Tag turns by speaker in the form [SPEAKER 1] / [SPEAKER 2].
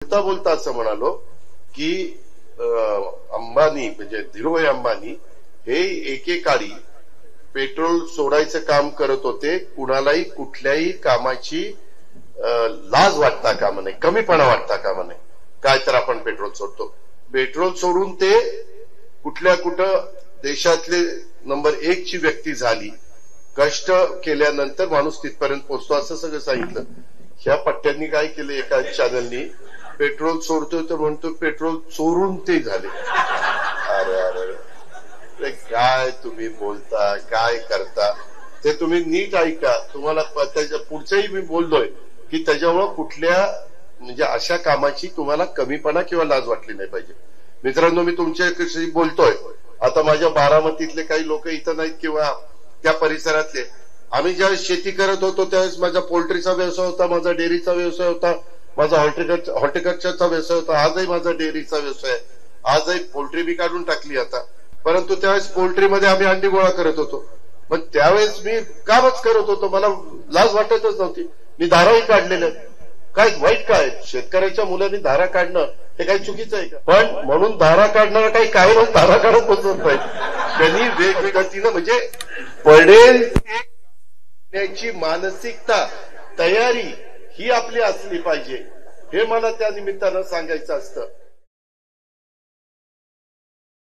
[SPEAKER 1] बोलता बोलता असं म्हणालो की अंबानी म्हणजे धीरूभाई अंबानी हे एकेकाळी पेट्रोल सोडायचं काम करत होते. कुणालाही कुठल्याही कामाची लाज वाटता कामा नये, कमीपणा वाटता कामा नये. काय तर आपण पेट्रोल सोडतो, पेट्रोल सोडून ते कुठं देशातले नंबर 1 ची व्यक्ती झाली. कष्ट केल्यानंतर माणूस तिथपर्यंत पोहोचतो असं सगळं सांगितलं. ह्या पट्ट्यांनी काय केलं, एका चॅनलनी पेट्रोल सोडतोय तर म्हणतो पेट्रोल चोरून ते झाले. अरे अरे काय तुम्ही बोलता, काय करता ते तुम्ही नीट ऐका. तुम्हाला त्याच्या पुढचंही मी बोललोय की त्याच्यामुळं कुठल्या म्हणजे अशा कामाची तुम्हाला कमीपणा किंवा लाज वाटली नाही पाहिजे. मित्रांनो, मी तुमच्याशी बोलतोय आता माझ्या बारामतीतले काही लोक इथं नाहीत किंवा त्या परिसरातले. आम्ही ज्यावेळेस शेती करत होतो त्यावेळेस माझा पोल्ट्रीचा व्यवसाय होता, माझा डेअरीचा व्यवसाय होता, माझा हॉर्टिकल्चरचा व्यवसाय होता. आजही माझा डेअरीचा व्यवसाय आहे. आजही पोल्ट्री बी काढून टाकली आता. परंतु त्यावेळेस पोल्ट्रीमध्ये आम्ही अंडी गोळा करत होतो. मग त्यावेळेस मी कामच करत होतो, मला लाज वाटतच नव्हती. मी धाराही काढलेल्या. काय वाईट काय, शेतकऱ्याच्या मुलांनी धारा काढणं हे काही चुकीचं आहे का? पण म्हणून धारा काढणारा काही कायमच धारा काढत बसत नाही. त्यांनी वेगवेगळ्या म्हणजे पडेल त्याची मानसिकता, तयारी ही आपली असली पाहिजे. हे मला त्या निमित्तानं सांगायचं असतं.